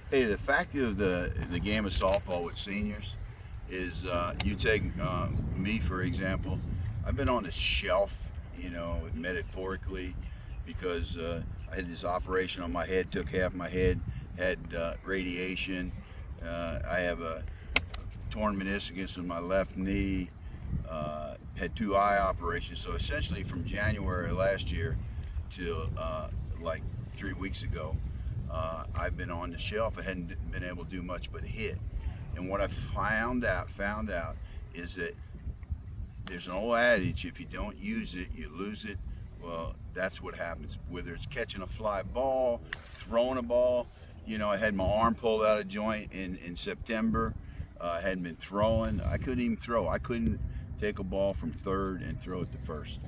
Hey, the fact of the game of softball with seniors is you take me for example. I've been on the shelf, metaphorically, because I had this operation on my head, took half my head, had radiation. I have a torn meniscus in my left knee. Had two eye operations. So essentially, from January last year till like 3 weeks ago, I've been on the shelf. I hadn't been able to do much but hit. And what I found out is that there's an old adage: if you don't use it, you lose it. Well, that's what happens. Whether it's catching a fly ball, throwing a ball. I had my arm pulled out of joint in September. I hadn't been throwing. I couldn't even throw. I couldn't take a ball from third and throw it to first.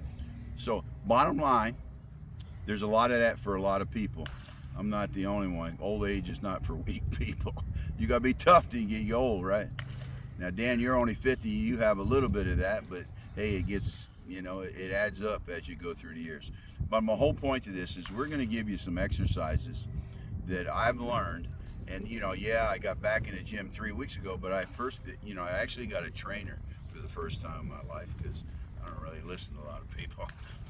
So, bottom line, there's a lot of that for a lot of people. I'm not the only one. Old age is not for weak people. You gotta be tough till you get old, right? Now, Dan, you're only 50. You have a little bit of that, but hey, it adds up as you go through the years. But my whole point to this is we're going to give you some exercises that I've learned. And, yeah, I got back in the gym 3 weeks ago, but I actually got a trainer for the first time in my life because I don't really listen to a lot of people.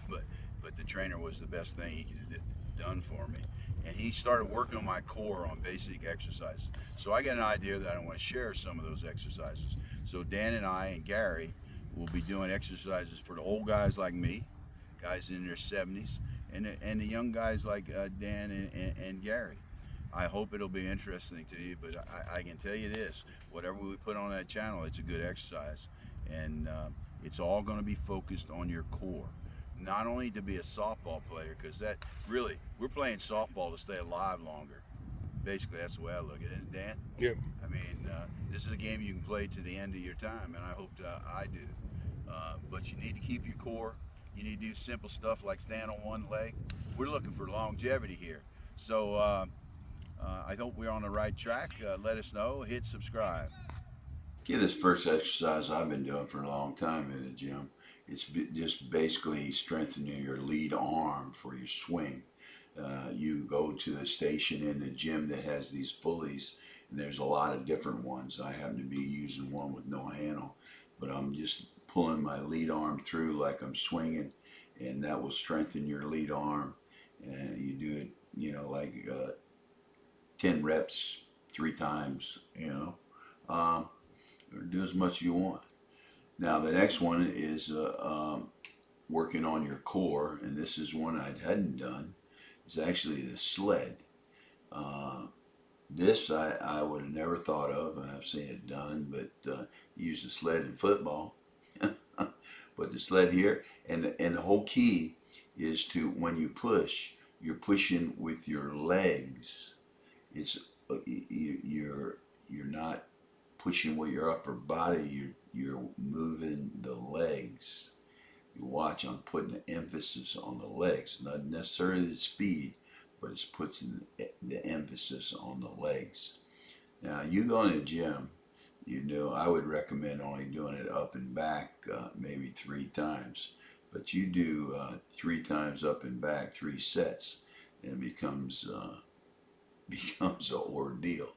but, but the trainer was the best thing he could have done for me. And he started working on my core on basic exercises. So I got an idea that I want to share some of those exercises. So Dan and I and Gary will be doing exercises for the old guys like me, guys in their 70s, and the young guys like Dan and Gary. I hope it'll be interesting to you, but I can tell you this: whatever we put on that channel, it's a good exercise, and it's all going to be focused on your core. Not only to be a softball player, because that really we're playing softball to stay alive longer. Basically, that's the way I look at it. And Dan, Yep. I mean, this is a game you can play to the end of your time, and I hope I do. But you need to keep your core. You need to do simple stuff like stand on one leg. We're looking for longevity here. So I hope we're on the right track. Let us know. Hit subscribe. Yeah, this first exercise I've been doing for a long time in the gym. Just basically strengthening your lead arm for your swing. You go to the station in the gym that has these pulleys, and there's a lot of different ones. I happen to be using one with no handle, but I'm just pulling my lead arm through like I'm swinging, and that will strengthen your lead arm. And you do it, like 10 reps 3 times, or do as much as you want. Now, the next one is working on your core, and this is one I hadn't done. It's actually the sled. Uh, this I would have never thought of. I've seen it done, but use the sled in football. Put the sled here, and the whole key is to when you push, you're pushing with your legs. It's you're not pushing with your upper body. You're moving the legs. You watch. I'm putting the emphasis on the legs, not necessarily the speed, but it's putting the emphasis on the legs. Now you go in the gym. I would recommend only doing it up and back, maybe 3 times. But you do 3 times up and back, 3 sets, and it becomes an ordeal.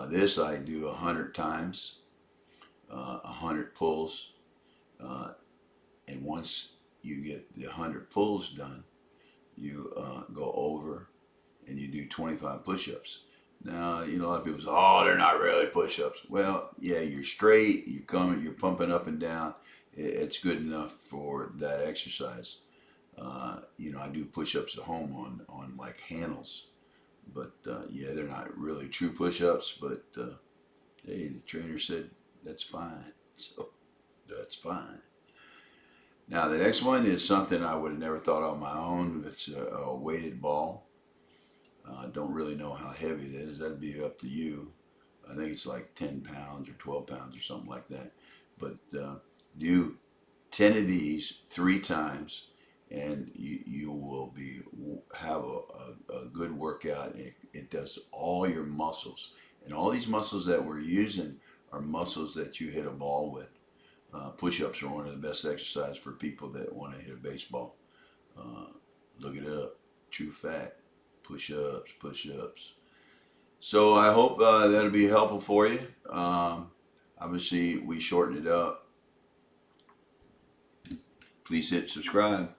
This I do 100 times, 100 pulls, uh, and once you get the 100 pulls done, you go over and you do 25 push-ups. Now, a lot of people say, "Oh, they're not really push-ups." Well, yeah, you're straight, you're pumping up and down. It's good enough for that exercise. I do push-ups at home on like handles, but yeah, they're not really true push-ups. But hey, the trainer said that's fine, so that's fine. Now the next one is something I would have never thought on my own. It's a weighted ball. Don't really know how heavy it is. That'd be up to you. I think it's like 10 pounds or 12 pounds or something like that. But do 10 of these 3 times, and you will have a good workout. It does all your muscles, and all these muscles that we're using are muscles that you hit a ball with. Push-ups are one of the best exercises for people that want to hit a baseball. Uh, Look it up. True fact. Push-ups, push-ups. So I hope that'll be helpful for you. Obviously, we shortened it up. Please hit subscribe.